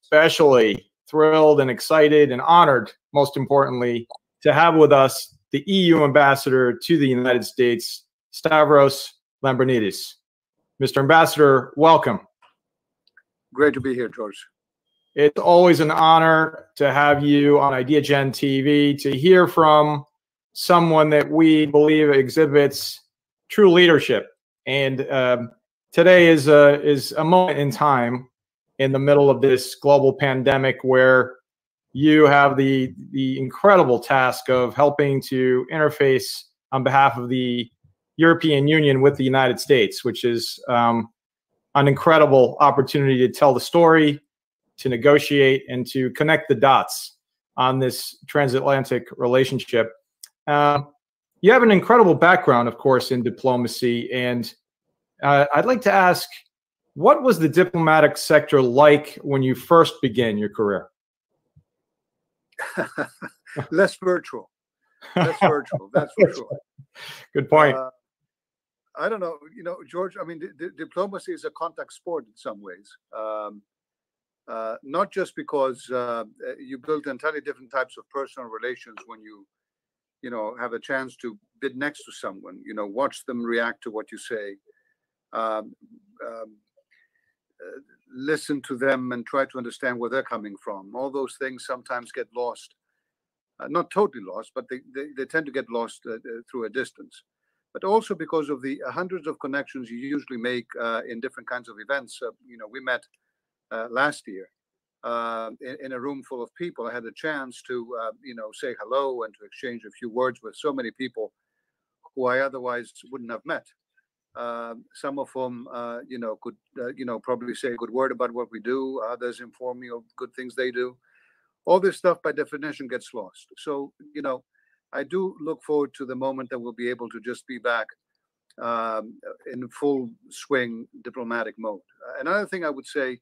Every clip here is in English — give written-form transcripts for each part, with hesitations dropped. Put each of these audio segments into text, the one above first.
especially thrilled and excited and honored, most importantly, to have with us the EU ambassador to the United States, Stavros Lambrinidis. Mr. Ambassador, welcome. Great to be here, George. It's always an honor to have you on IdeaGen TV, to hear from someone that we believe exhibits true leadership. And today is a moment in time in the middle of this global pandemic where you have the incredible task of helping to interface on behalf of the European Union with the United States, which is an incredible opportunity to tell the story, to negotiate, and to connect the dots on this transatlantic relationship. You have an incredible background, of course, in diplomacy, and I'd like to ask, what was the diplomatic sector like when you first began your career? Less virtual. Less virtual, that's for sure. Good point. I don't know, George, I mean, diplomacy is a contact sport in some ways. Not just because you build entirely different types of personal relations when you have a chance to be next to someone, watch them react to what you say, listen to them and try to understand where they're coming from. All those things sometimes get lost, not totally lost, but they tend to get lost through a distance. But also because of the hundreds of connections you usually make in different kinds of events. We met last year in a room full of people. I had a chance to, say hello and to exchange a few words with so many people who I otherwise wouldn't have met. Some of whom, could, probably say a good word about what we do. Others inform me of good things they do. All this stuff, by definition, gets lost. So, I do look forward to the moment that we'll be able to just be back in full swing diplomatic mode. Another thing I would say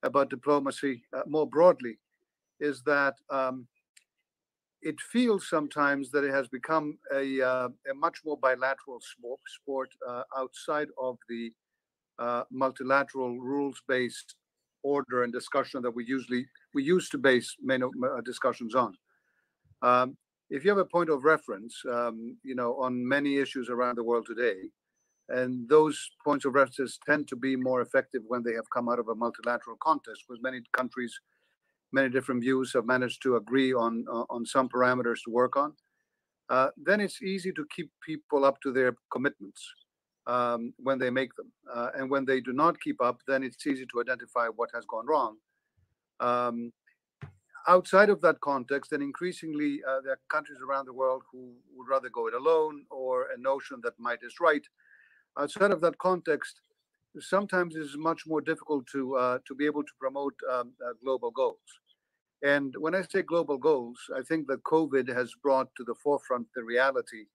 about diplomacy more broadly is that it feels sometimes that it has become a much more bilateral sport outside of the multilateral rules-based order and discussion that we used to base many discussions on. If you have a point of reference, on many issues around the world today, and those points of reference tend to be more effective when they have come out of a multilateral context, because many countries, many different views have managed to agree on some parameters to work on, then it's easy to keep people up to their commitments when they make them. And when they do not keep up, then it's easy to identify what has gone wrong. Outside of that context, and increasingly there are countries around the world who would rather go it alone, or a notion that might is right. Outside of that context, sometimes it's much more difficult to be able to promote global goals. And when I say global goals, I think that COVID has brought to the forefront the reality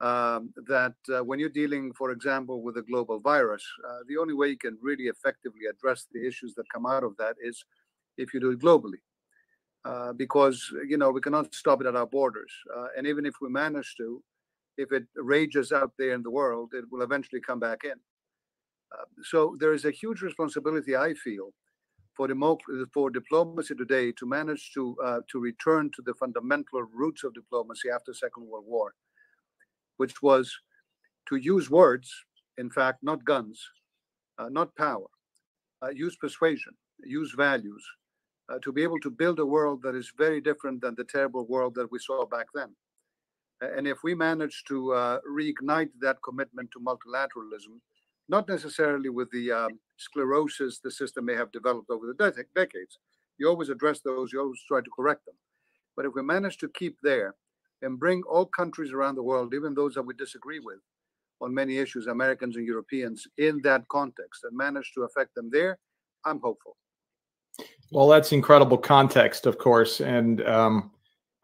that when you're dealing, for example, with a global virus, the only way you can really effectively address the issues that come out of that is if you do it globally. Because, we cannot stop it at our borders. And even if we manage to, if it rages out there in the world, it will eventually come back in. So there is a huge responsibility, I feel, for diplomacy today to manage to return to the fundamental roots of diplomacy after the Second World War, which was to use words, in fact, not guns, not power, use persuasion, use values, to be able to build a world that is very different than the terrible world that we saw back then. And if we manage to reignite that commitment to multilateralism, not necessarily with the sclerosis the system may have developed over the decades, you always address those, you always try to correct them. But if we manage to keep there and bring all countries around the world, even those that we disagree with on many issues, Americans and Europeans, in that context, and manage to affect them there, I'm hopeful. Well, that's incredible context, of course, and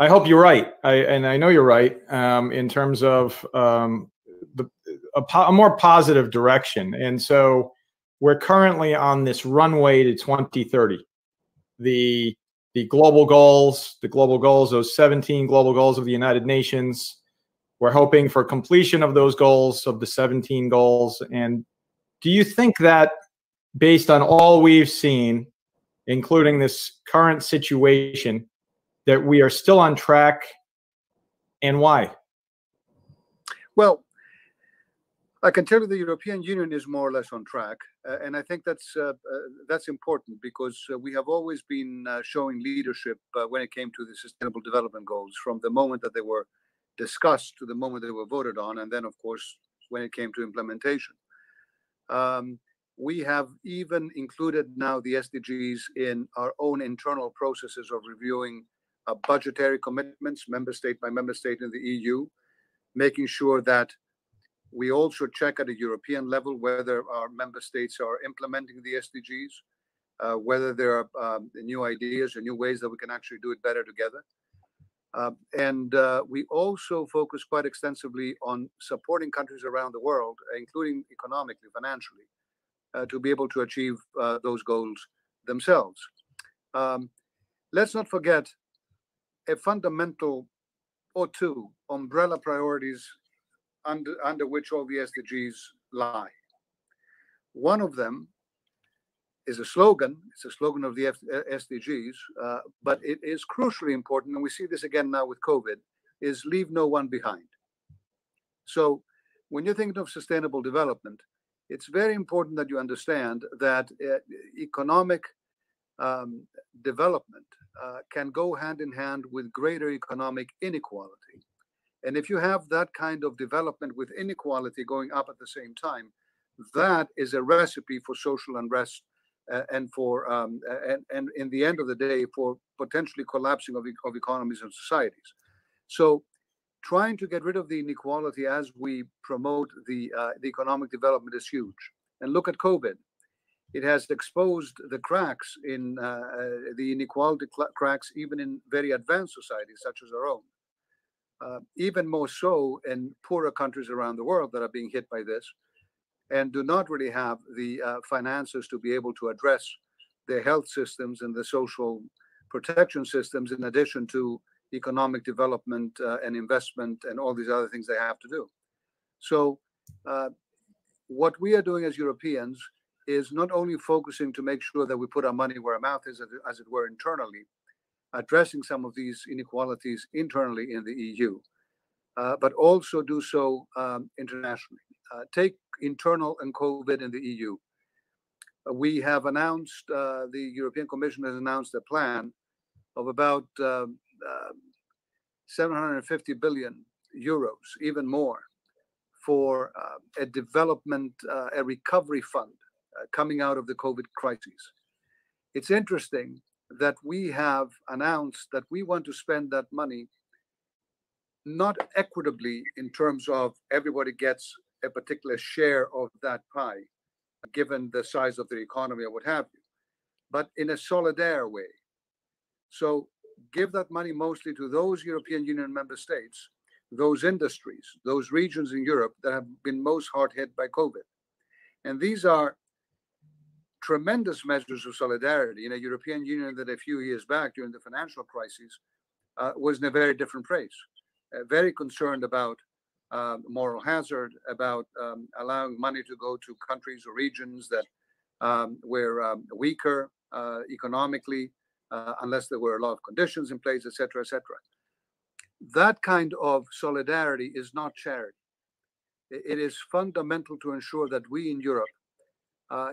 I hope you're right. I know you're right in terms of a more positive direction. And so we're currently on this runway to 2030. The global goals, those 17 global goals of the United Nations. We're hoping for completion of those goals, of the 17 goals. And do you think that, based on all we've seen, including this current situation, that we are still on track, and why? Well, I can tell you the European Union is more or less on track, and I think that's important because we have always been showing leadership when it came to the Sustainable Development Goals, from the moment that they were discussed to the moment they were voted on, and then, of course, when it came to implementation. We have even included now the SDGs in our own internal processes of reviewing budgetary commitments, member state by member state in the EU, making sure that we also check at a European level whether our member states are implementing the SDGs, whether there are new ideas or new ways that we can actually do it better together. And we also focus quite extensively on supporting countries around the world, including economically, financially, to be able to achieve those goals themselves. Let's not forget a fundamental or two umbrella priorities under which all the SDGs lie. One of them is a slogan. It's a slogan of the SDGs, but it is crucially important, and we see this again now with COVID, is leave no one behind. So when you're thinking of sustainable development, it's very important that you understand that economic development can go hand in hand with greater economic inequality. And if you have that kind of development with inequality going up at the same time, that is a recipe for social unrest and for and in the end of the day for potentially collapsing of economies and societies. So trying to get rid of the inequality as we promote the economic development is huge. And look at COVID. It has exposed the cracks in the inequality cracks even in very advanced societies such as our own. Even more so in poorer countries around the world that are being hit by this and do not really have the finances to be able to address their health systems and the social protection systems, in addition to economic development and investment and all these other things they have to do. So what we are doing as Europeans is not only focusing to make sure that we put our money where our mouth is, as it were, internally, addressing some of these inequalities internally in the EU, but also do so internationally. Take internal and COVID in the EU. We have announced, the European Commission has announced a plan of about 750 billion euros, even more, for a development, a recovery fund coming out of the COVID crisis. It's interesting that we have announced that we want to spend that money not equitably in terms of everybody gets a particular share of that pie, given the size of the economy or what have you, but in a solidaire way. So give that money mostly to those European Union member states, those industries, those regions in Europe that have been most hard hit by COVID. And these are tremendous measures of solidarity in a European Union that a few years back during the financial crisis was in a very different place, very concerned about moral hazard, about allowing money to go to countries or regions that were weaker economically, unless there were a lot of conditions in place, et cetera, et cetera. That kind of solidarity is not charity. It is fundamental to ensure that we in Europe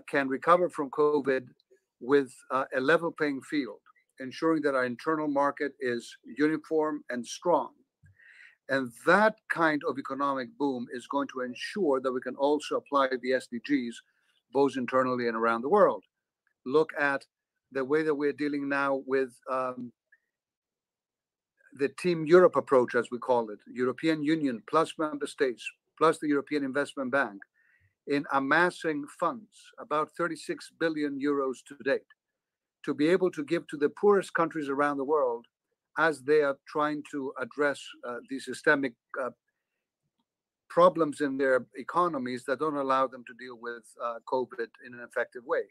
can recover from COVID with a level playing field, ensuring that our internal market is uniform and strong. And that kind of economic boom is going to ensure that we can also apply the SDGs both internally and around the world. Look at the way that we're dealing now with the Team Europe approach, as we call it, European Union plus member states, plus the European Investment Bank, in amassing funds, about 36 billion euros to date, to be able to give to the poorest countries around the world as they are trying to address the systemic problems in their economies that don't allow them to deal with COVID in an effective way.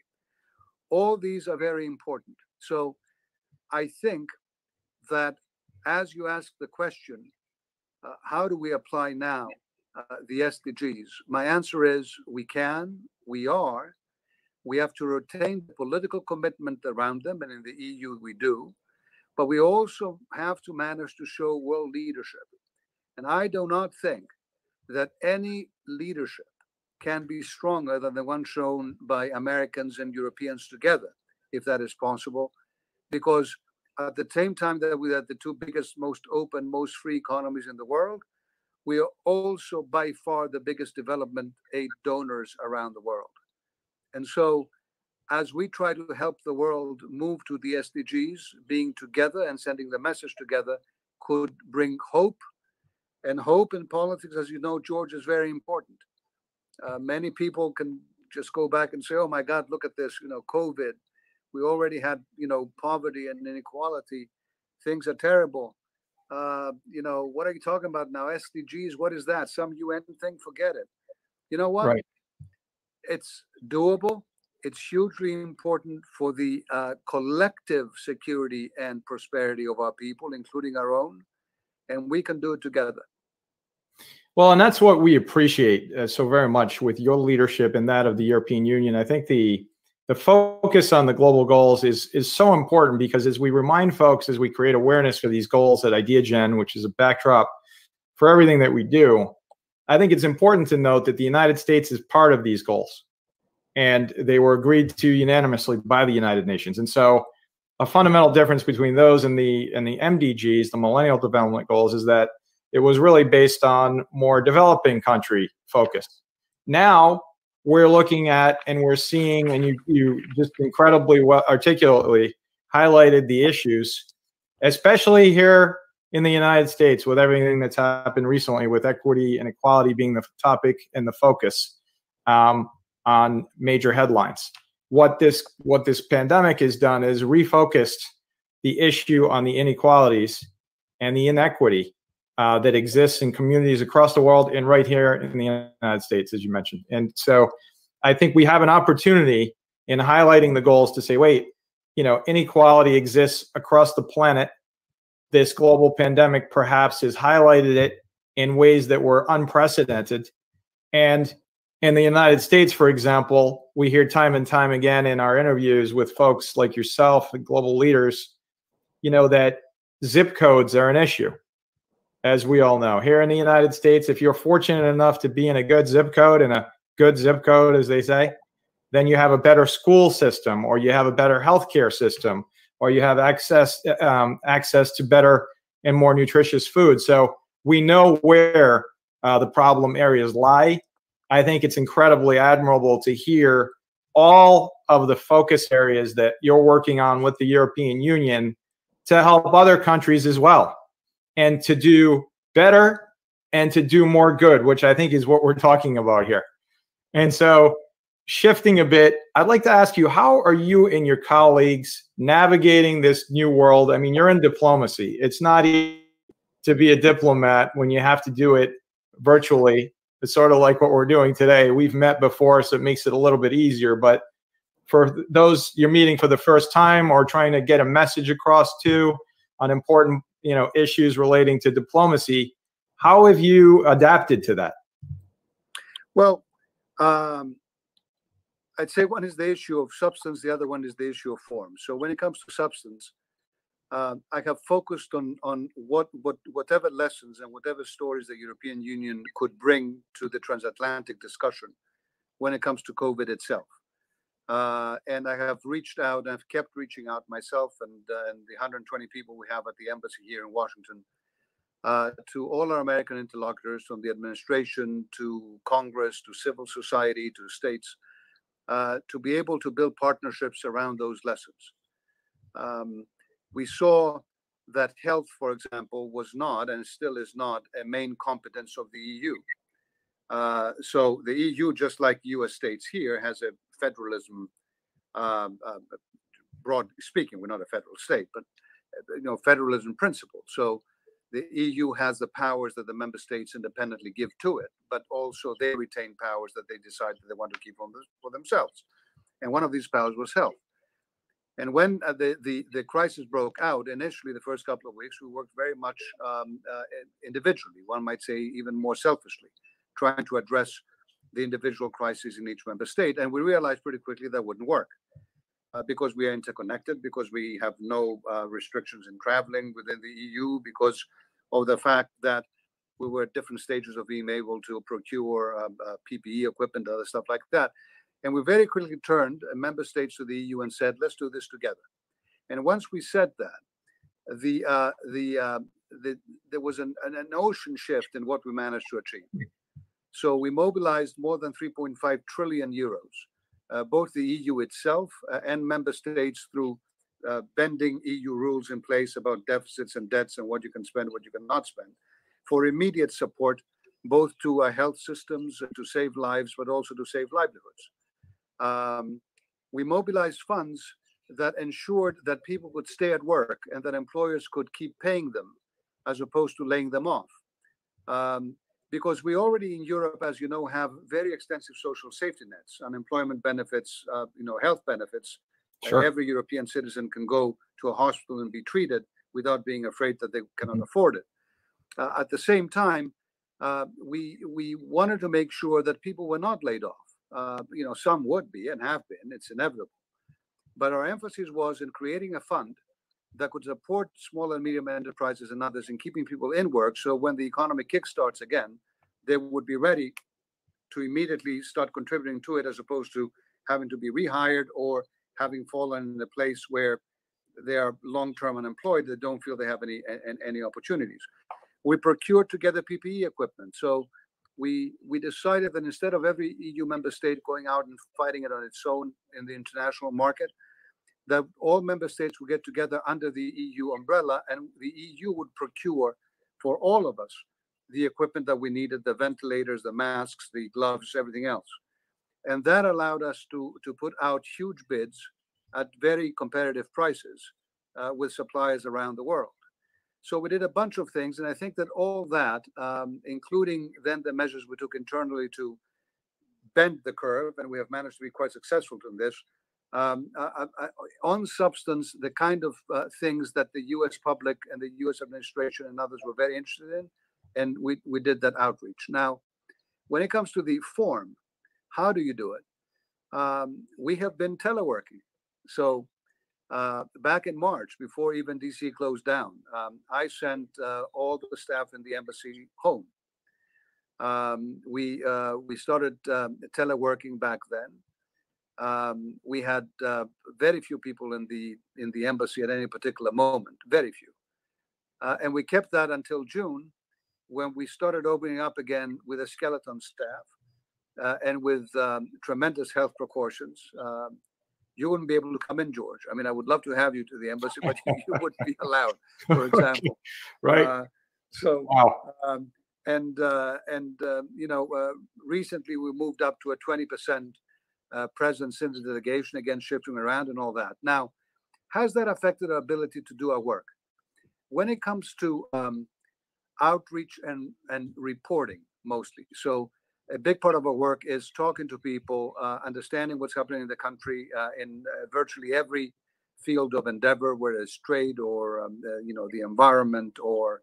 All these are very important. So I think that as you ask the question, how do we apply now the SDGs? My answer is we can, we are. We have to retain the political commitment around them, and in the EU we do. But we also have to manage to show world leadership. And I do not think that any leadership can be stronger than the one shown by Americans and Europeans together, if that is possible. Because at the same time that we are the two biggest, most open, most free economies in the world, we are also by far the biggest development aid donors around the world. And so as we try to help the world move to the SDGs, being together and sending the message together could bring hope. And hope in politics, as you know, George, is very important. Many people can just go back and say, oh my God, look at this, COVID. We already had, poverty and inequality. Things are terrible. What are you talking about now? SDGs, what is that? Some UN thing? Forget it. You know what? Right. It's doable. It's hugely important for the collective security and prosperity of our people, including our own. And we can do it together. Well, and that's what we appreciate so very much with your leadership and that of the European Union. I think the focus on the global goals is so important, because as we remind folks, as we create awareness for these goals at IdeaGen, which is a backdrop for everything that we do, I think it's important to note that the United States is part of these goals, and they were agreed to unanimously by the United Nations. And so a fundamental difference between those and the MDGs, the Millennial Development Goals, is that it was really based on more developing country focus. Now we're looking at, and we're seeing, and you just incredibly well articulately highlighted the issues, especially here in the United States, with everything that's happened recently, with equity and equality being the topic and the focus on major headlines. What this pandemic has done is refocused the issue on the inequalities and the inequity that exists in communities across the world and right here in the United States, as you mentioned. And so I think we have an opportunity in highlighting the goals to say, wait, inequality exists across the planet. This global pandemic perhaps has highlighted it in ways that were unprecedented. And in the United States, for example, we hear time and time again in our interviews with folks like yourself and global leaders, that zip codes are an issue. As we all know, here in the United States, if you're fortunate enough to be in a good zip code, as they say, then you have a better school system, or you have a better healthcare system, or you have access to better and more nutritious food. So we know where the problem areas lie. I think it's incredibly admirable to hear all of the focus areas that you're working on with the European Union to help other countries as well, and to do better and to do more good, which I think is what we're talking about here. And so, shifting a bit, I'd like to ask you, how are you and your colleagues navigating this new world? I mean, you're in diplomacy. It's not easy to be a diplomat when you have to do it virtually. It's sort of like what we're doing today. We've met before, so it makes it a little bit easier. But for those you're meeting for the first time, or trying to get a message across to on important issues relating to diplomacy, how have you adapted to that? Well, I'd say one is the issue of substance, the other one is the issue of form. So when it comes to substance, I have focused on whatever lessons and whatever stories the European Union could bring to the transatlantic discussion when it comes to COVID itself. And I have reached out, and I've kept reaching out myself and the 120 people we have at the embassy here in Washington, to all our American interlocutors, from the administration to Congress to civil society to states, to be able to build partnerships around those lessons. We saw that health, for example, was not, and still is not, a main competence of the EU. So the EU, just like US states here, has a federalism, broadly speaking. We're not a federal state, but federalism principle. So the EU has the powers that the member states independently give to it, but also they retain powers that they decide that they want to keep for themselves. And one of these powers was health. And when the crisis broke out, initially, the first couple of weeks, we worked very much individually, one might say even more selfishly, trying to address the individual crises in each member state. And we realized pretty quickly that wouldn't work because we are interconnected, because we have no restrictions in traveling within the EU, because of the fact that we were at different stages of being able to procure PPE equipment, other stuff like that. And we very quickly turned member states to the EU and said, let's do this together. And once we said that, there was an ocean shift in what we managed to achieve. So we mobilized more than 3.5 trillion euros, both the EU itself and member states, through bending EU rules in place about deficits and debts and what you can spend, what you cannot spend, for immediate support, both to health systems, to save lives, but also to save livelihoods. We mobilized funds that ensured that people would stay at work and that employers could keep paying them as opposed to laying them off. Because we already in Europe, as you know, have very extensive social safety nets, unemployment benefits, health benefits. Sure. Every European citizen can go to a hospital and be treated without being afraid that they cannot afford it. At the same time, we wanted to make sure that people were not laid off. Some would be and have been. It's inevitable. But our emphasis was in creating a fund that could support small and medium enterprises and others in keeping people in work. So when the economy kickstarts again, they would be ready to immediately start contributing to it, as opposed to having to be rehired or having fallen in a place where they are long-term unemployed, they don't feel they have any opportunities. We procured together PPE equipment. So we decided that instead of every EU member state going out and fighting it on its own in the international market, that all member states would get together under the EU umbrella, and the EU would procure for all of us the equipment that we needed, the ventilators, the masks, the gloves, everything else. And that allowed us to put out huge bids at very competitive prices with suppliers around the world. So we did a bunch of things, and I think that all that, including then the measures we took internally to bend the curve, and we have managed to be quite successful in this, on substance, the kind of things that the US public and the US administration and others were very interested in, and we did that outreach. Now, when it comes to the form, how do you do it? We have been teleworking. So back in March, before even DC closed down, I sent all the staff in the embassy home. We started teleworking back then. We had very few people in the embassy at any particular moment, very few. And we kept that until June, when we started opening up again with a skeleton staff and with tremendous health precautions. You wouldn't be able to come in, George. I mean, I would love to have you to the embassy, but you wouldn't be allowed, for example. Right. Wow. Recently we moved up to a 20% presence in the delegation, again, shifting around and all that. Now, has that affected our ability to do our work? When it comes to outreach and reporting, mostly. So a big part of our work is talking to people, understanding what's happening in the country in virtually every field of endeavor, whether it's trade or the environment or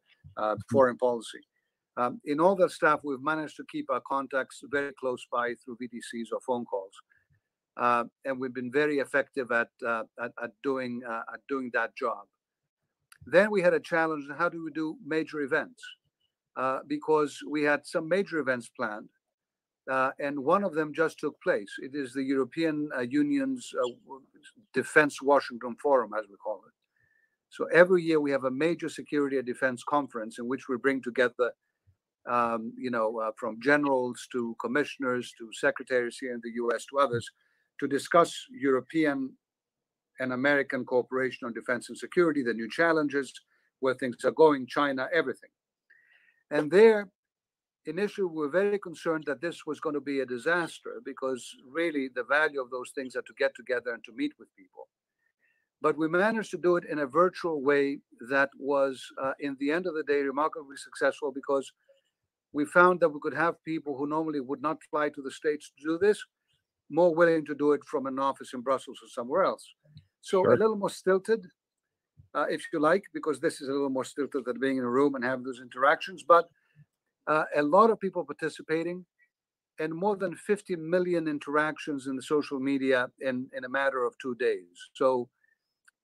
foreign policy. In all that stuff, we've managed to keep our contacts very close by through VDCs or phone calls, and we've been very effective at doing that job. Then we had a challenge: how do we do major events? Because we had some major events planned. And one of them just took place. It is the European Union's Defense Washington Forum, as we call it. So every year we have a major security and defense conference in which we bring together, from generals to commissioners to secretaries here in the US to others, to discuss European and American cooperation on defense and security, the new challenges, where things are going, China, everything. And there, initially, we were very concerned that this was going to be a disaster, because really the value of those things are to get together and to meet with people. But we managed to do it in a virtual way that was, in the end of the day, remarkably successful, because we found that we could have people who normally would not fly to the States to do this, more willing to do it from an office in Brussels or somewhere else. So Sure. A little more stilted, if you like, because this is a little more stilted than being in a room and having those interactions. But a lot of people participating, and more than 50 million interactions in the social media in a matter of 2 days. So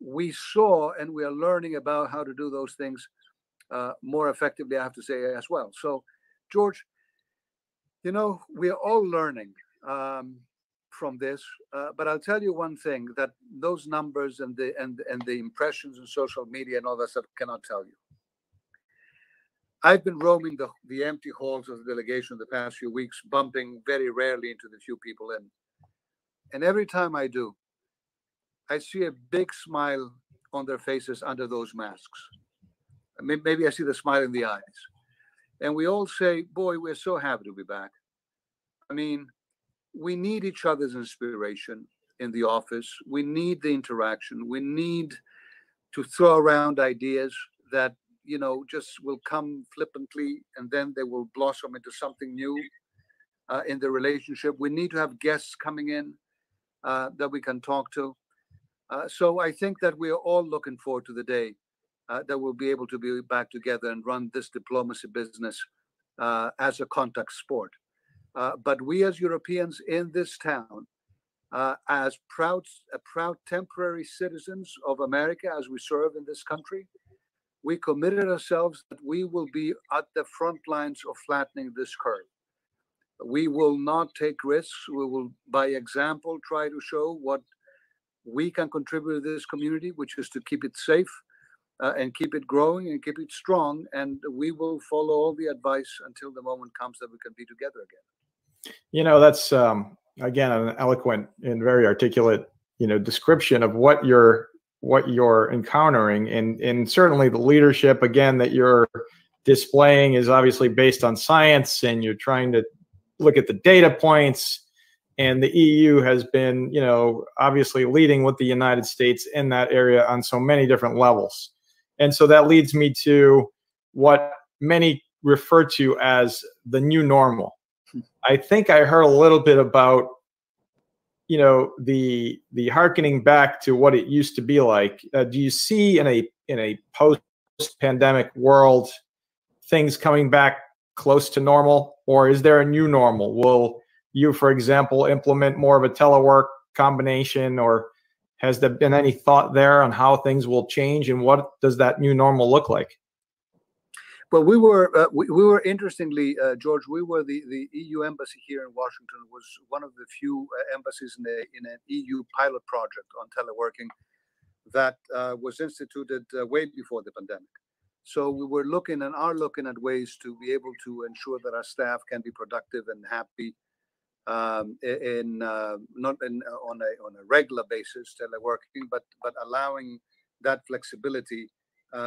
we saw and we are learning about how to do those things more effectively, I have to say, as well. So, George, you know, we are all learning from this. But I'll tell you one thing, that those numbers and the impressions in social media and all that stuff cannot tell you. I've been roaming the empty halls of the delegation the past few weeks, bumping very rarely into the few people in. And every time I do, I see a big smile on their faces under those masks. Maybe I see the smile in the eyes. And we all say, boy, we're so happy to be back. I mean, we need each other's inspiration in the office. We need the interaction. We need to throw around ideas that, you know, just will come flippantly and then they will blossom into something new in the relationship. We need to have guests coming in that we can talk to. So I think that we are all looking forward to the day that we'll be able to be back together and run this diplomacy business as a contact sport. But we as Europeans in this town, as proud temporary citizens of America, as we serve in this country, we committed ourselves that we will be at the front lines of flattening this curve. We will not take risks. We will, by example, try to show what we can contribute to this community, which is to keep it safe and keep it growing and keep it strong. And we will follow all the advice until the moment comes that we can be together again. You know, that's, again, an eloquent and very articulate, you know, description of what you're encountering, and certainly the leadership, again, that you're displaying is obviously based on science, and you're trying to look at the data points. And the EU has been, you know, obviously leading with the United States in that area on so many different levels. And so that leads me to what many refer to as the new normal. I think I heard a little bit about, you know, the hearkening back to what it used to be like. Do you see in a post-pandemic world things coming back close to normal, or is there a new normal? Will you, for example, implement more of a telework combination, or has there been any thought there on how things will change, and what does that new normal look like? Well, we were interestingly, George, we were the EU embassy here in Washington was one of the few embassies in an EU pilot project on teleworking that was instituted way before the pandemic. So we were looking and are looking at ways to be able to ensure that our staff can be productive and happy on a regular basis teleworking, but allowing that flexibility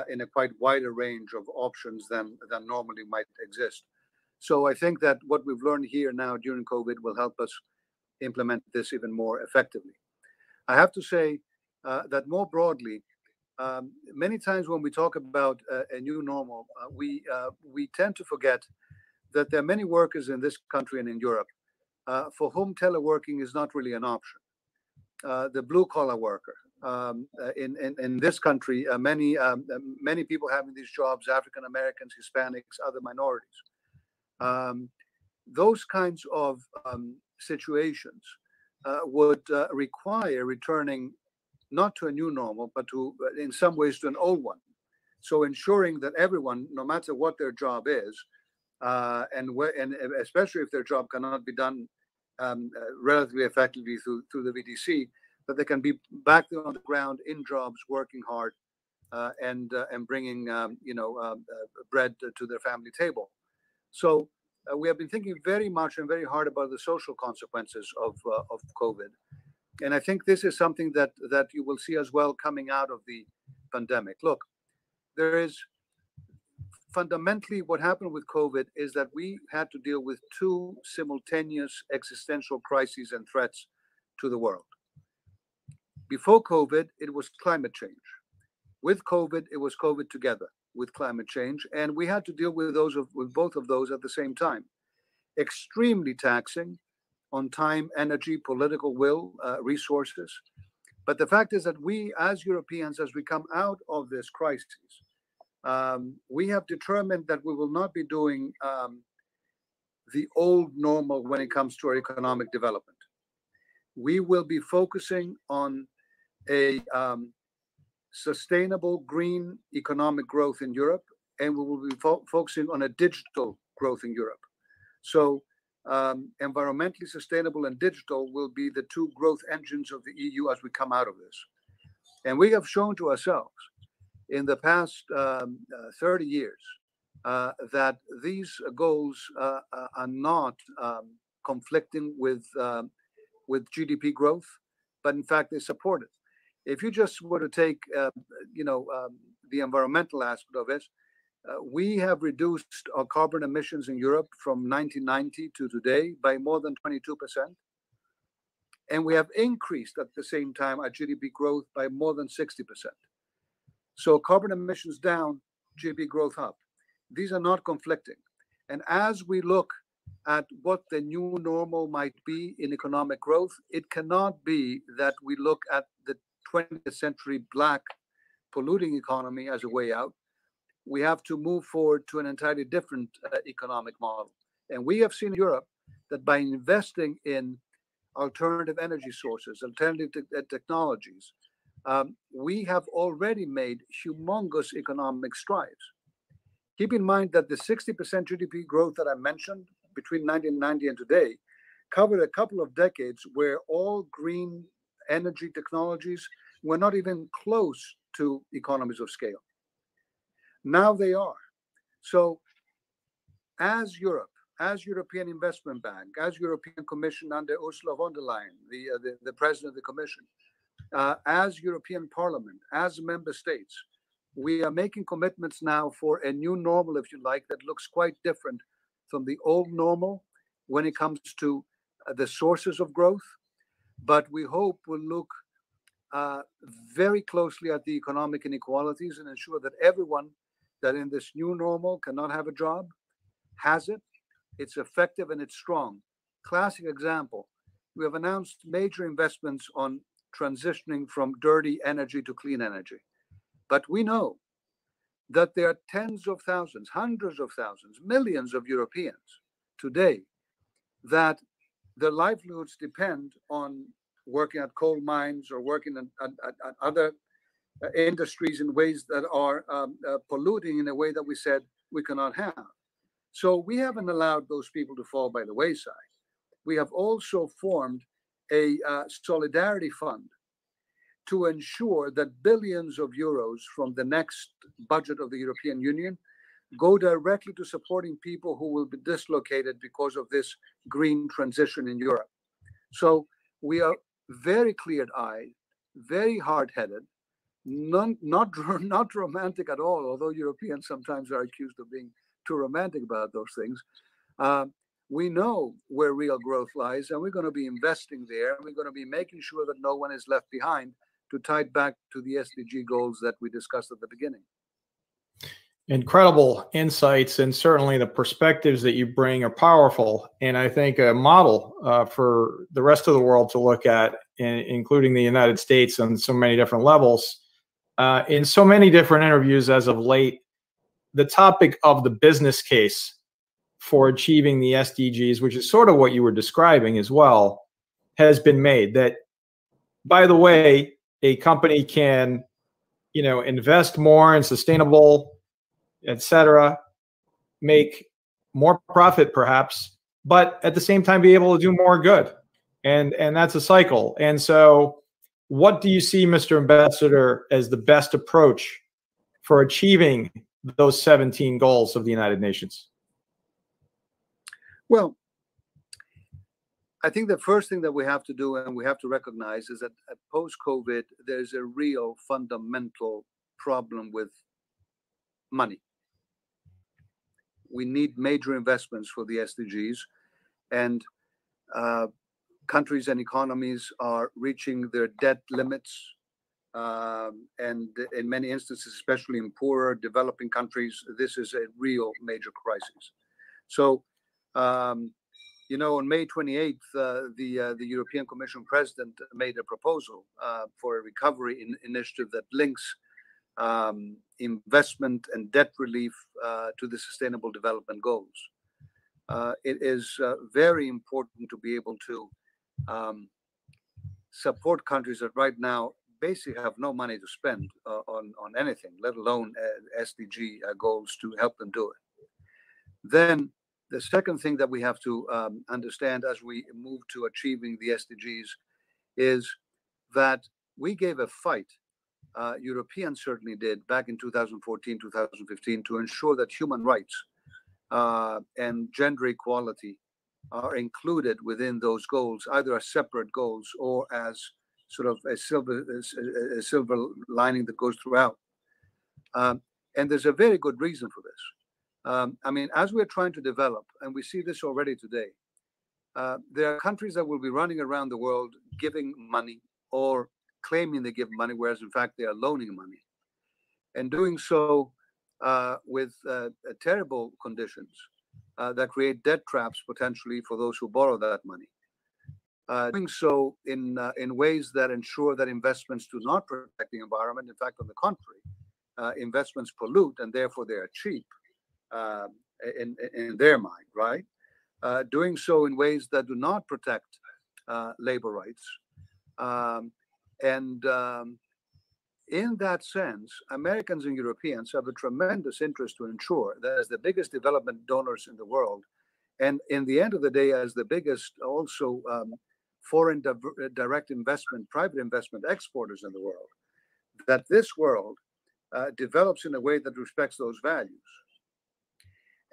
in a quite wider range of options than normally might exist. So I think that what we've learned here now during COVID will help us implement this even more effectively. I have to say that more broadly, many times when we talk about a new normal, we tend to forget that there are many workers in this country and in Europe for whom teleworking is not really an option. The blue-collar worker in this country, many people having these jobs, African Americans, Hispanics, other minorities. Those kinds of situations would require returning not to a new normal, but to, in some ways, to an old one. So ensuring that everyone, no matter what their job is, and especially if their job cannot be done relatively effectively through the VDC, that they can be back there on the ground in jobs, working hard, and bringing bread to their family table. So we have been thinking very much and very hard about the social consequences of COVID, and I think this is something that you will see as well coming out of the pandemic. Look, there is fundamentally what happened with COVID is that we had to deal with two simultaneous existential crises and threats to the world. Before COVID, it was climate change. With COVID, it was COVID together with climate change, and we had to deal with both of those at the same time. Extremely taxing on time, energy, political will, resources. But the fact is that we, as Europeans, as we come out of this crisis, we have determined that we will not be doing the old normal when it comes to our economic development. We will be focusing on a sustainable green economic growth in Europe, and we will be focusing on a digital growth in Europe. So environmentally sustainable and digital will be the two growth engines of the EU as we come out of this. And we have shown to ourselves in the past 30 years that these goals are not conflicting with GDP growth, but in fact they support it. If you just were to take, the environmental aspect of it, we have reduced our carbon emissions in Europe from 1990 to today by more than 22%. And we have increased at the same time our GDP growth by more than 60%. So carbon emissions down, GDP growth up. These are not conflicting. And as we look at what the new normal might be in economic growth, it cannot be that we look at the 20th century black polluting economy as a way out. We have to move forward to an entirely different economic model. And we have seen in Europe that by investing in alternative energy sources, alternative technologies, we have already made humongous economic strides. Keep in mind that the 60% GDP growth that I mentioned between 1990 and today covered a couple of decades where all green energy technologies were not even close to economies of scale. Now they are. So as Europe, as European Investment Bank, as European Commission under Ursula von der Leyen, the President of the Commission, as European Parliament, as member states, we are making commitments now for a new normal, if you like, that looks quite different from the old normal when it comes to the sources of growth. But we hope will look very closely at the economic inequalities and ensure that everyone that in this new normal cannot have a job has it. It's effective and it's strong. Classic example, we have announced major investments on transitioning from dirty energy to clean energy. But we know that there are tens of thousands, hundreds of thousands, millions of Europeans today that their livelihoods depend on working at coal mines or working at other industries in ways that are polluting in a way that we said we cannot have. So we haven't allowed those people to fall by the wayside. We have also formed a solidarity fund to ensure that billions of euros from the next budget of the European Union go directly to supporting people who will be dislocated because of this green transition in Europe. So we are very clear-eyed, very hard-headed, not romantic at all, although Europeans sometimes are accused of being too romantic about those things. We know where real growth lies, and we're going to be investing there, and we're going to be making sure that no one is left behind to tie it back to the SDG goals that we discussed at the beginning. Incredible insights, and certainly the perspectives that you bring are powerful, and I think a model for the rest of the world to look at, including the United States on so many different levels. In so many different interviews as of late, the topic of the business case for achieving the SDGs, which is sort of what you were describing as well, has been made. That, by the way, a company can, invest more in sustainable, etc., make more profit perhaps, but at the same time be able to do more good. And that's a cycle. And so what do you see, Mr. Ambassador, as the best approach for achieving those 17 goals of the United Nations? Well, I think the first thing that we have to do and we have to recognize is that post-COVID, there's a real fundamental problem with money. We need major investments for the SDGs, and countries and economies are reaching their debt limits. And in many instances, especially in poorer developing countries, this is a real major crisis. So, on May 28th, the European Commission President made a proposal for a recovery initiative that links investment and debt relief to the Sustainable Development Goals. it is very important to be able to support countries that right now basically have no money to spend on anything, let alone SDG goals to help them do it. Then the second thing that we have to understand as we move to achieving the SDGs is that we gave a fight, Europeans certainly did, back in 2014, 2015, to ensure that human rights and gender equality are included within those goals, either as separate goals or as sort of a silver lining that goes throughout. And there's a very good reason for this. I mean, as we're trying to develop, and we see this already today, there are countries that will be running around the world giving money or claiming they give money, whereas in fact they are loaning money, and doing so with terrible conditions that create debt traps potentially for those who borrow that money. Doing so in ways that ensure that investments do not protect the environment. In fact, on the contrary, investments pollute and therefore they are cheap in their mind, right? Doing so in ways that do not protect labor rights. In that sense, Americans and Europeans have a tremendous interest to ensure that as the biggest development donors in the world, and in the end of the day, as the biggest also foreign direct investment, private investment exporters in the world, that this world develops in a way that respects those values.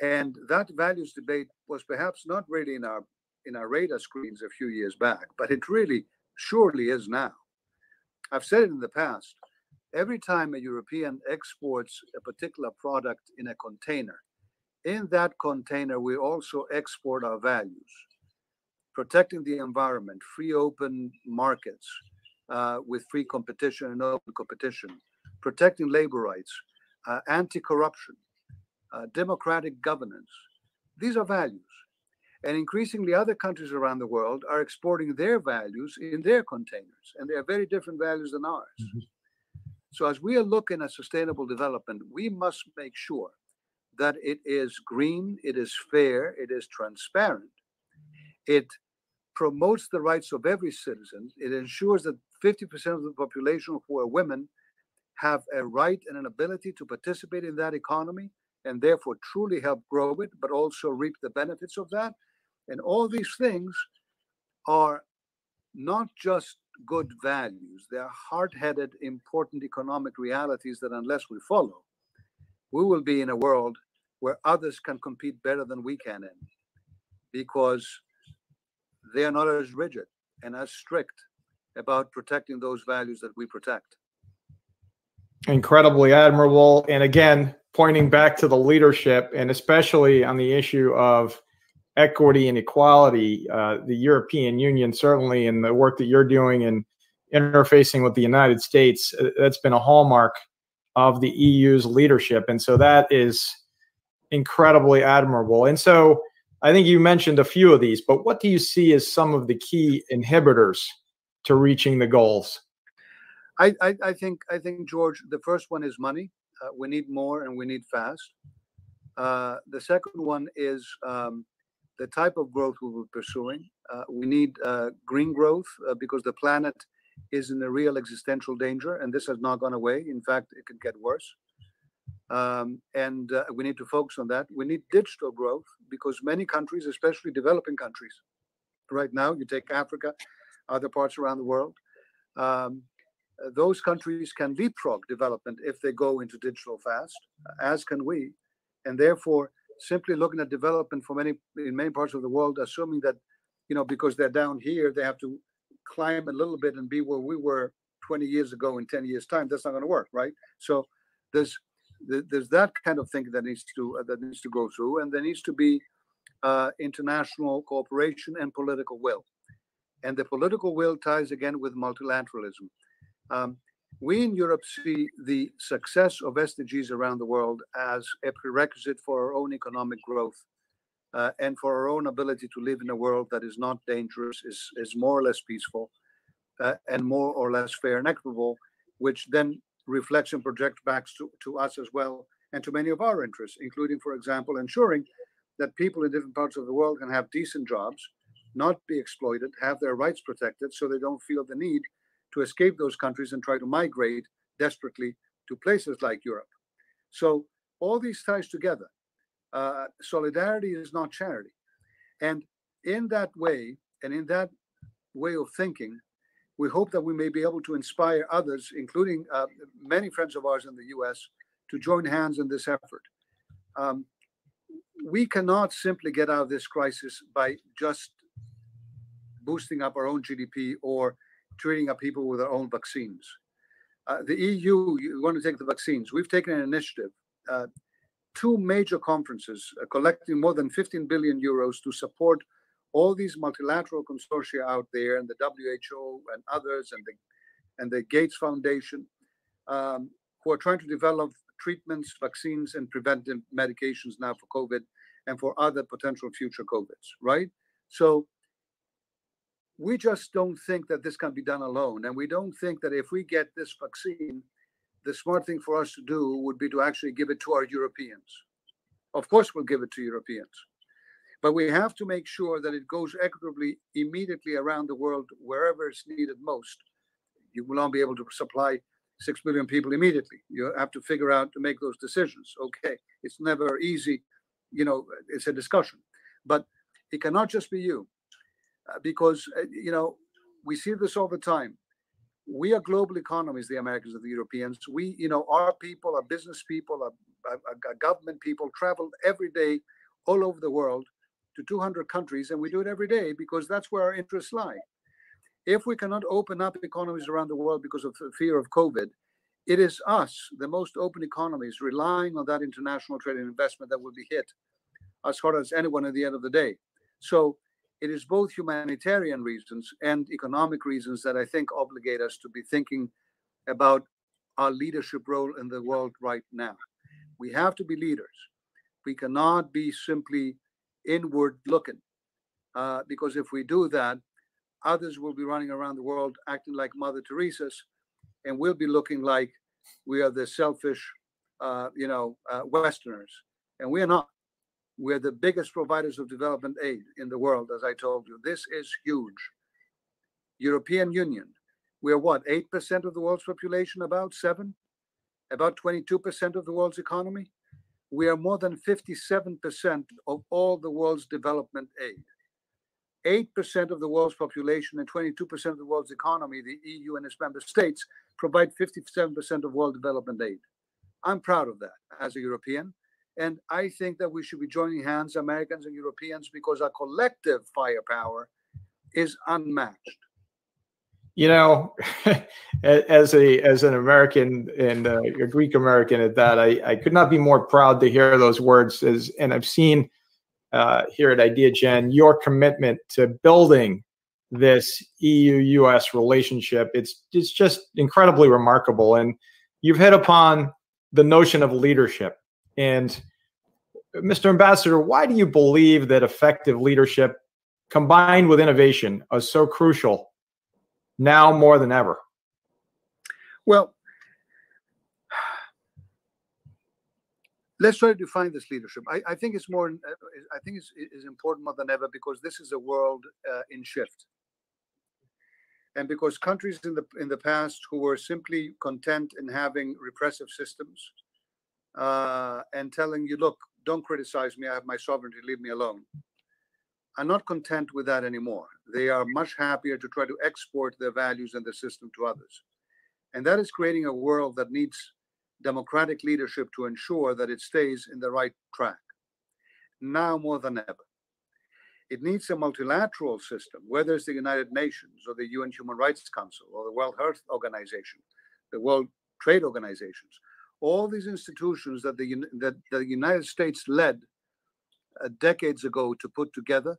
And that values debate was perhaps not really in our radar screens a few years back, but it really surely is now. I've said it in the past. Every time a European exports a particular product in a container, in that container, we also export our values, protecting the environment, free open markets with free competition and open competition, protecting labor rights, anti-corruption, democratic governance. These are values. And increasingly, other countries around the world are exporting their values in their containers, and they are very different values than ours. Mm-hmm. So as we are looking at sustainable development, we must make sure that it is green, it is fair, it is transparent. It promotes the rights of every citizen. It ensures that 50% of the population who are women have a right and an ability to participate in that economy and therefore truly help grow it, but also reap the benefits of that. And all these things are not just good values. They are hard-headed, important economic realities that unless we follow, we will be in a world where others can compete better than we can in, because they are not as rigid and as strict about protecting those values that we protect. Incredibly admirable. And again, pointing back to the leadership, and especially on the issue of equity and equality, the European Union, certainly in the work that you're doing and interfacing with the United States, that's been a hallmark of the EU's leadership. And so that is incredibly admirable. And so I think you mentioned a few of these, but what do you see as some of the key inhibitors to reaching the goals? I think, George, the first one is money. We need more and we need fast. The second one is the type of growth we were pursuing. We need green growth because the planet is in a real existential danger, and this has not gone away. In fact, it could get worse. And we need to focus on that. We need digital growth because many countries, especially developing countries, right now, you take Africa, other parts around the world, those countries can leapfrog development if they go into digital fast, as can we. And therefore, simply looking at development in many parts of the world, assuming that, because they're down here, they have to climb a little bit and be where we were 20 years ago in 10 years' time, that's not going to work, right? So there's that kind of thing that needs to go through, and there needs to be international cooperation and political will. And the political will ties again with multilateralism. We in Europe see the success of SDGs around the world as a prerequisite for our own economic growth and for our own ability to live in a world that is not dangerous, is more or less peaceful, and more or less fair and equitable, which then reflects and projects back to us as well and to many of our interests, including, for example, ensuring that people in different parts of the world can have decent jobs, not be exploited, have their rights protected, so they don't feel the need to escape those countries and try to migrate desperately to places like Europe. So all these ties together. Solidarity is not charity. And in that way, and in that way of thinking, we hope that we may be able to inspire others, including many friends of ours in the US, to join hands in this effort. We cannot simply get out of this crisis by just boosting up our own GDP or treating up people with their own vaccines. The EU, you want to take the vaccines. We've taken an initiative, 2 major conferences collecting more than 15 billion euros to support all these multilateral consortia out there, and the WHO and others, and the Gates Foundation, who are trying to develop treatments, vaccines, and preventive medications now for COVID and for other potential future COVIDs, right? So we just don't think that this can be done alone. And we don't think that if we get this vaccine, the smart thing for us to do would be to actually give it to our Europeans. Of course, we'll give it to Europeans. But we have to make sure that it goes equitably immediately around the world, wherever it's needed most. You will not be able to supply 6 billion people immediately. You have to figure out to make those decisions. Okay, it's never easy. You know, it's a discussion. But it cannot just be you. Because, you know, we see this all the time. We are global economies, the Americans and the Europeans. We, you know, our people, our business people, our government people travel every day all over the world to 200 countries, and we do it every day because that's where our interests lie. If we cannot open up economies around the world because of the fear of COVID, it is us, the most open economies, relying on that international trade and investment that will be hit as hard as anyone at the end of the day. So it is both humanitarian reasons and economic reasons that I think obligate us to be thinking about our leadership role in the world right now. We have to be leaders. We cannot be simply inward looking, because if we do that, others will be running around the world acting like Mother Teresa's, and we'll be looking like we are the selfish, Westerners, and we are not. We're the biggest providers of development aid in the world, as I told you. This is huge. European Union, we're what, 8% of the world's population, about 7? About 22% of the world's economy? We are more than 57% of all the world's development aid. 8% of the world's population and 22% of the world's economy, the EU and its member states, provide 57% of world development aid. I'm proud of that as a European. And I think that we should be joining hands, Americans and Europeans, because our collective firepower is unmatched. You know, as an American and a Greek American at that, I could not be more proud to hear those words. And I've seen here at IdeaGen your commitment to building this EU-US relationship. It's just incredibly remarkable. And you've hit upon the notion of leadership. And Mr. Ambassador, why do you believe that effective leadership combined with innovation are so crucial now more than ever? Well, let's try to define this leadership. I think it's more. I think it's important more than ever because this is a world in shift, and because countries in the past who were simply content in having repressive systems and telling you, look, don't criticize me, I have my sovereignty, leave me alone, are not content with that anymore. They are much happier to try to export their values and their system to others. And that is creating a world that needs democratic leadership to ensure that it stays in the right track, now more than ever. It needs a multilateral system, whether it's the United Nations or the UN Human Rights Council or the World Health Organization, the World Trade Organizations. All these institutions that the United States led decades ago to put together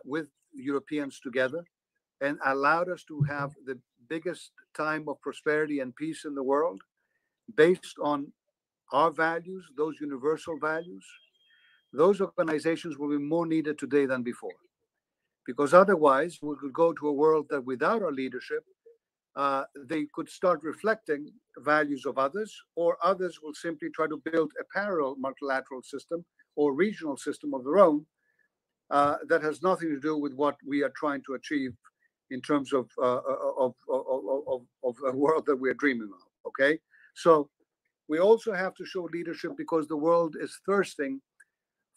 with Europeans together and allowed us to have the biggest time of prosperity and peace in the world based on our values, those universal values. Those organizations will be more needed today than before, because otherwise we could go to a world that without our leadership, they could start reflecting values of others, or others will simply try to build a parallel multilateral system or regional system of their own that has nothing to do with what we are trying to achieve in terms of a world that we're dreaming of. Okay, so we also have to show leadership because the world is thirsting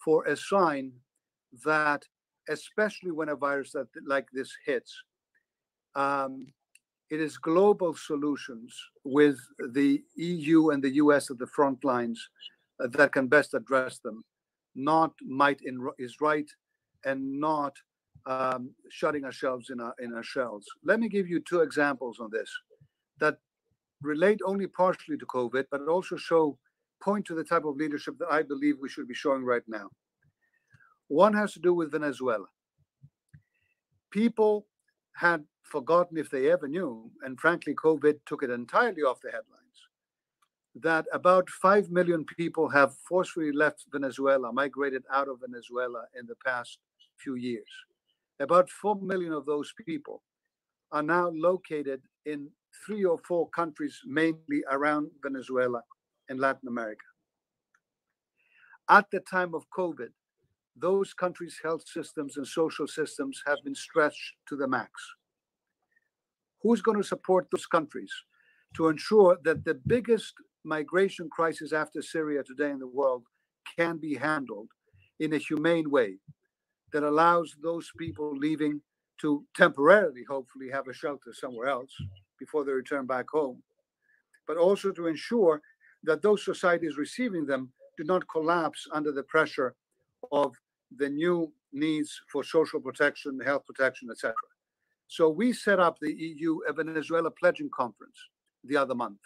for a sign that, especially when a virus like this hits, it is global solutions with the EU and the US at the front lines that can best address them, not might is right, and not shutting ourselves in our shells. Let me give you two examples on this that relate only partially to COVID, but also point to the type of leadership that I believe we should be showing right now. One has to do with Venezuela. People had forgotten, if they ever knew, and frankly, COVID took it entirely off the headlines, that about 5 million people have forcefully left Venezuela, migrated out of Venezuela in the past few years. About 4 million of those people are now located in 3 or 4 countries, mainly around Venezuela and Latin America. At the time of COVID, those countries' health systems and social systems have been stretched to the max. Who's going to support those countries to ensure that the biggest migration crisis after Syria today in the world can be handled in a humane way that allows those people leaving to temporarily, hopefully, have a shelter somewhere else before they return back home, but also to ensure that those societies receiving them do not collapse under the pressure of the new needs for social protection, health protection, etc. So we set up the EU Venezuela Pledging Conference the other month,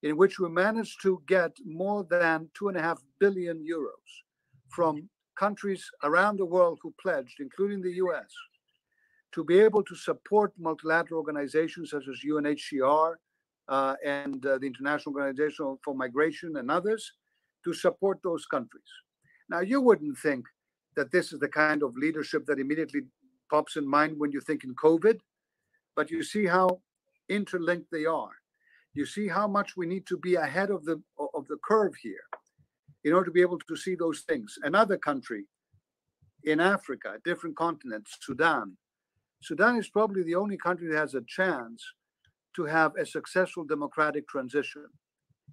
in which we managed to get more than 2.5 billion euros from countries around the world who pledged, including the US, to be able to support multilateral organizations such as UNHCR and the International Organization for Migration and others to support those countries. Now, you wouldn't think that this is the kind of leadership that immediately pops in mind when you think in COVID, but you see how interlinked they are. You see how much we need to be ahead of the curve here in order to be able to see those things. Another country in Africa, a different continent, Sudan. Sudan is probably the only country that has a chance to have a successful democratic transition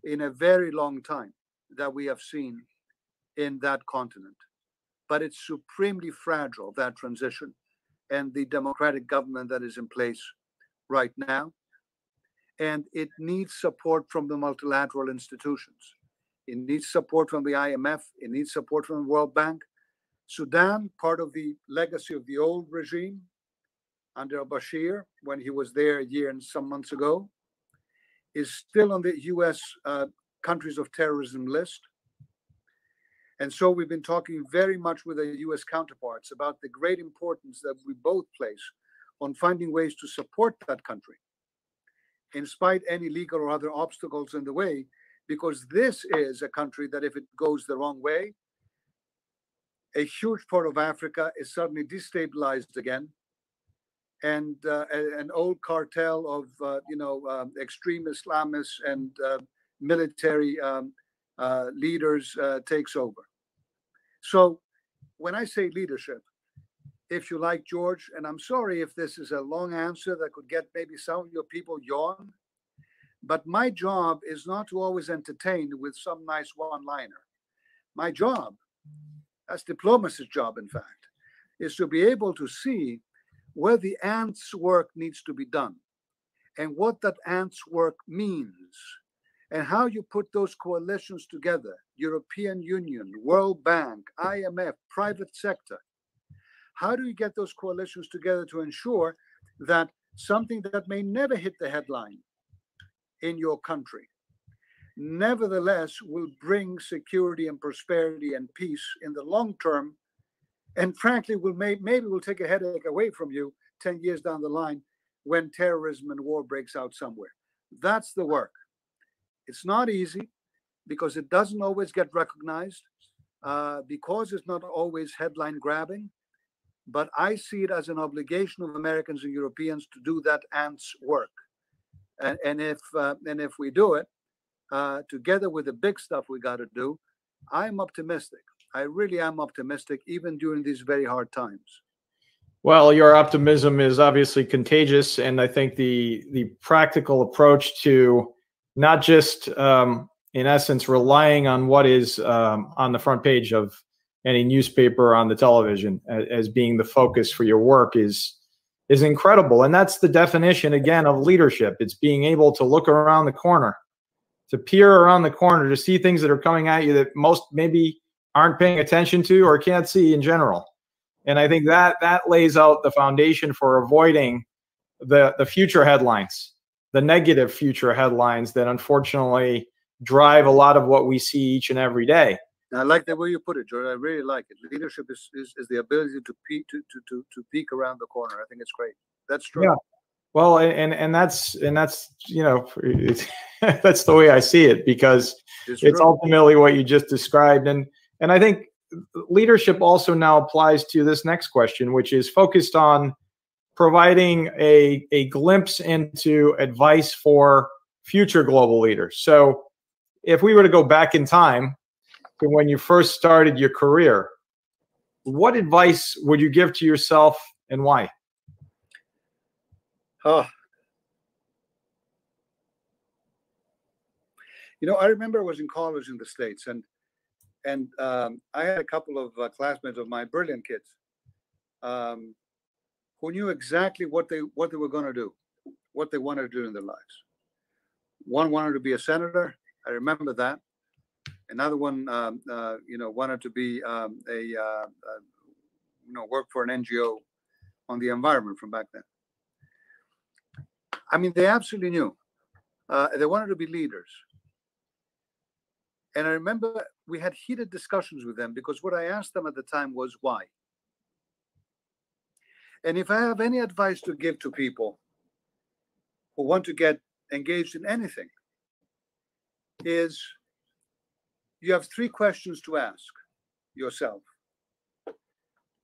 in a very long time that we have seen in that continent. But it's supremely fragile, that transition, and the democratic government that is in place right now. And it needs support from the multilateral institutions. It needs support from the IMF. It needs support from the World Bank. Sudan, part of the legacy of the old regime under al-Bashir, when he was there a year and some months ago, is still on the US countries of terrorism list. And so we've been talking very much with the US counterparts about the great importance that we both place on finding ways to support that country, in spite any legal or other obstacles in the way, because this is a country that if it goes the wrong way, a huge part of Africa is suddenly destabilized again. And an old cartel of, extreme Islamists and military leaders takes over. So when I say leadership, if you like, George, and I'm sorry if this is a long answer that could get maybe some of your people yawn, but my job is not to always entertain with some nice one-liner. My job, that's diplomacy's job, in fact, is to be able to see where the ants' work needs to be done and what that ants' work means and how you put those coalitions together, European Union, World Bank, IMF, private sector. How do you get those coalitions together to ensure that something that may never hit the headline in your country, nevertheless will bring security and prosperity and peace in the long term, and frankly maybe will take a headache away from you 10 years down the line when terrorism and war breaks out somewhere. That's the work. It's not easy because it doesn't always get recognized, because it's not always headline grabbing, but I see it as an obligation of Americans and Europeans to do that ants' work, And if we do it together with the big stuff we got to do, I'm optimistic. I really am optimistic, even during these very hard times. Well, your optimism is obviously contagious, and I think the practical approach to not just, in essence, relying on what is on the front page of any newspaper, on the television, as being the focus for your work is incredible. And that's the definition, again, of leadership. It's being able to look around the corner, to peer around the corner, to see things that are coming at you that most maybe aren't paying attention to or can't see in general. And I think that lays out the foundation for avoiding the future headlines, the negative future headlines that unfortunately drive a lot of what we see each and every day. I like the way you put it, George. I really like it. Leadership is the ability to peek around the corner. I think it's great. That's true. Yeah. Well, and that's that's the way I see it, because it's ultimately what you just described. And I think leadership also now applies to this next question, which is focused on providing a glimpse into advice for future global leaders. So if we were to go back in time to when you first started your career, what advice would you give to yourself and why? Oh. I remember I was in college in the States, and I had a couple of classmates of mine, brilliant kids, who knew exactly what they were going to do, what they wanted to do in their lives. One wanted to be a senator. I remember that. Another one, wanted to be work for an NGO on the environment from back then. I mean, they absolutely knew. They wanted to be leaders. And I remember we had heated discussions with them, because what I asked them at the time was why. And if I have any advice to give to people who want to get engaged in anything, is you have 3 questions to ask yourself.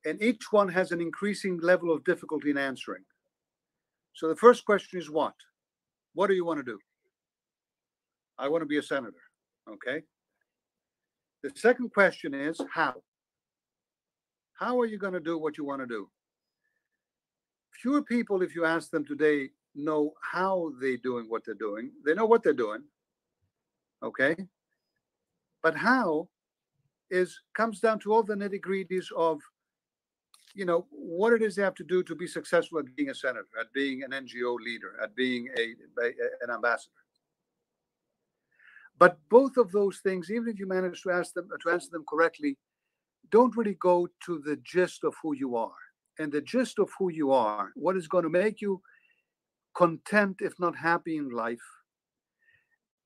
And each one has an increasing level of difficulty in answering. So the first question is what? What do you want to do? I want to be a senator. Okay. The second question is how? How are you going to do what you want to do? Fewer people, if you ask them today, know how they're doing what they're doing. They know what they're doing. Okay. But how comes down to all the nitty-gritties of, what it is they have to do to be successful at being a senator, at being an NGO leader, at being an ambassador. But both of those things, even if you manage to answer them correctly, don't really go to the gist of who you are. And the gist of who you are, what is going to make you content, if not happy in life,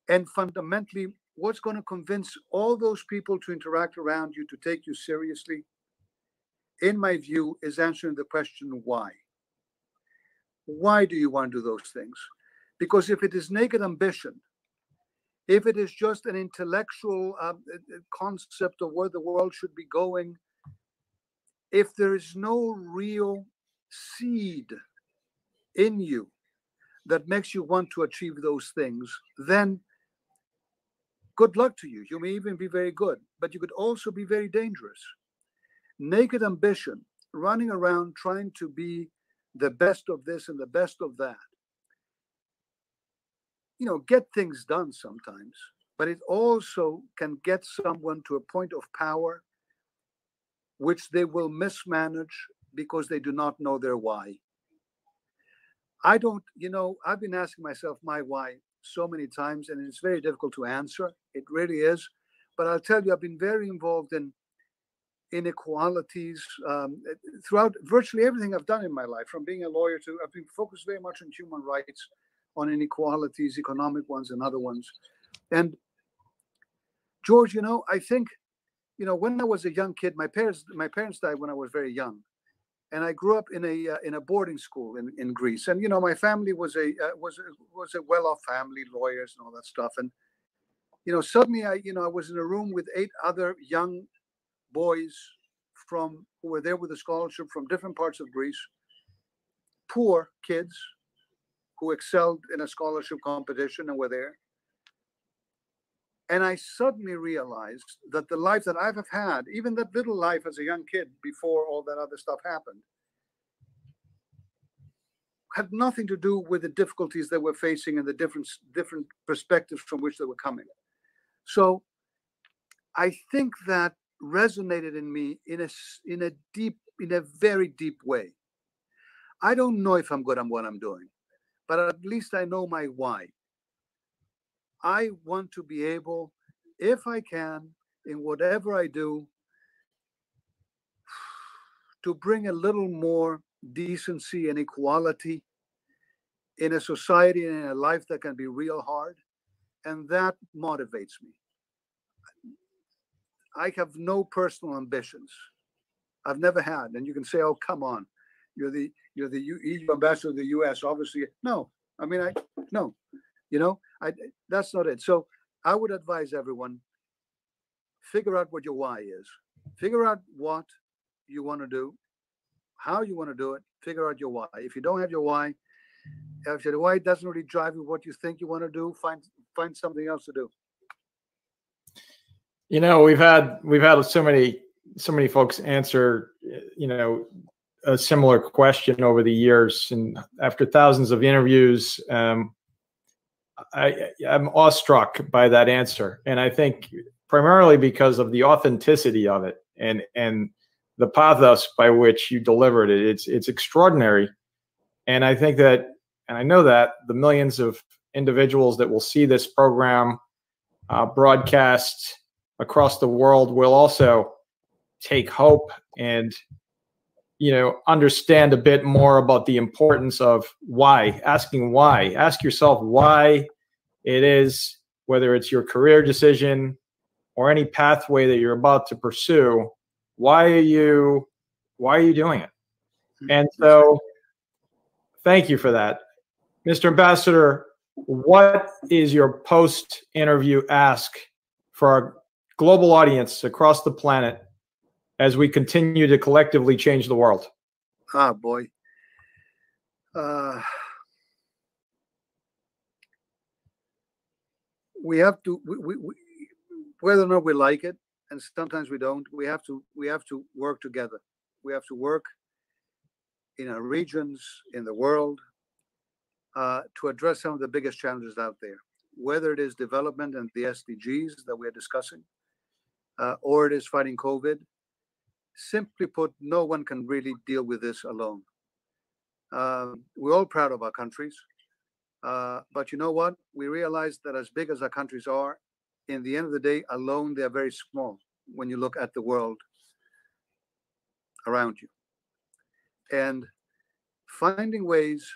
and fundamentally, what's going to convince all those people to interact around you to take you seriously, in my view, is answering the question why. Why do you want to do those things? Because if it is naked ambition, if it is just an intellectual concept of where the world should be going, if there is no real seed in you that makes you want to achieve those things, then good luck to you. You may even be very good, but you could also be very dangerous. Naked ambition, running around trying to be the best of this and the best of that, get things done sometimes, but it also can get someone to a point of power which they will mismanage because they do not know their why. I've been asking myself my why so many times, and it's very difficult to answer. It really is. But I'll tell you, I've been very involved in inequalities throughout virtually everything I've done in my life, from being a lawyer to, I've been focused very much on human rights, on inequalities, economic ones and other ones. And George, I think, when I was a young kid, my parents died when I was very young, and I grew up in a boarding school in Greece. And my family was a well-off family, lawyers and all that stuff. And suddenly I was in a room with 8 other young boys who were there with a scholarship from different parts of Greece, poor kids who excelled in a scholarship competition and were there. And I suddenly realized that the life that I've had, even that little life as a young kid before all that other stuff happened, had nothing to do with the difficulties they were facing and the different perspectives from which they were coming. So I think that resonated in me in a very deep way. I don't know if I'm good at what I'm doing, but at least I know my why. I want to be able, if I can, in whatever I do, to bring a little more decency and equality in a society and in a life that can be real hard. And that motivates me. I have no personal ambitions. I've never had. And you can say, oh, come on, you're the EU ambassador of the US, obviously. No, I mean, no, that's not it. So I would advise everyone, figure out what your why is. Figure out what you want to do, how you want to do it, figure out your why. If you don't have your why, if your why doesn't really drive you what you think you want to do, find something else to do. We've had so many folks answer, a similar question over the years, and after thousands of interviews, I'm awestruck by that answer, and I think primarily because of the authenticity of it and the pathos by which you delivered it. It's extraordinary, and I think that, and I know that the millions of individuals that will see this program broadcast across the world will also take hope and understand a bit more about the importance of why. Asking why. Ask yourself why it is, whether it's your career decision or any pathway that you're about to pursue. Why are you doing it? And so thank you for that. Mr. Ambassador, what is your post-interview ask for our global audience across the planet as we continue to collectively change the world? Ah, boy. We have to, whether or not we like it, and sometimes we don't, we have to work together. We have to work in our regions, in the world, to address some of the biggest challenges out there, whether it is development and the SDGs that we're discussing, or it is fighting COVID. Simply put, no one can really deal with this alone. We're all proud of our countries, but you know what? We realize that as big as our countries are, in the end of the day, alone, they're very small when you look at the world around you. And finding ways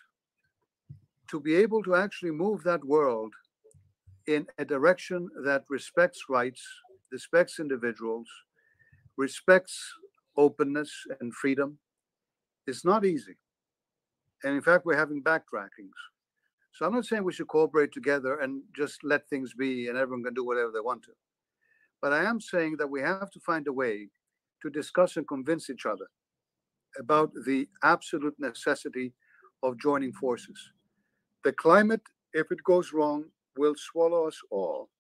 to be able to actually move that world in a direction that respects rights, respects individuals, respects openness and freedom is not easy. And in fact, we're having backtrackings. So I'm not saying we should cooperate together and just let things be and everyone can do whatever they want to. But I am saying that we have to find a way to discuss and convince each other about the absolute necessity of joining forces. The climate, if it goes wrong, will swallow us all.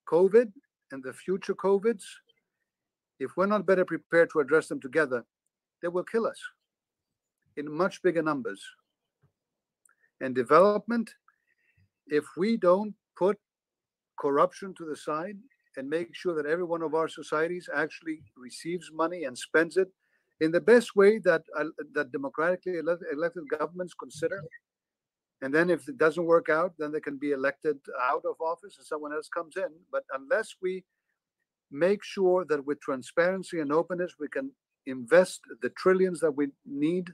COVID and the future COVIDs, if we're not better prepared to address them together, they will kill us in much bigger numbers. And development, if we don't put corruption to the side and make sure that every one of our societies actually receives money and spends it in the best way that democratically elected governments consider, and then if it doesn't work out, then they can be elected out of office and someone else comes in. But unless we make sure that with transparency and openness, we can invest the trillions that we need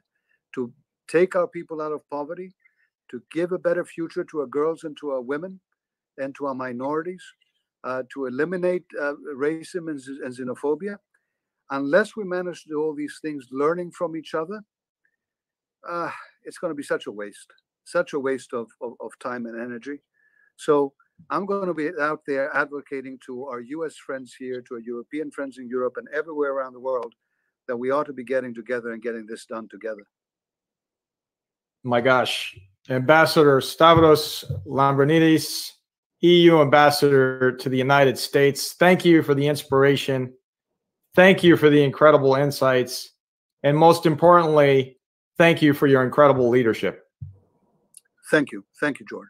to take our people out of poverty, to give a better future to our girls and to our women and to our minorities, to eliminate racism and xenophobia. Unless we manage to do all these things, learning from each other, it's going to be such a waste of time and energy. So I'm going to be out there advocating to our US friends here, to our European friends in Europe and everywhere around the world that we ought to be getting together and getting this done together. My gosh, Ambassador Stavros Lambrinidis, EU Ambassador to the United States. Thank you for the inspiration. Thank you for the incredible insights. And most importantly, thank you for your incredible leadership. Thank you. Thank you, George.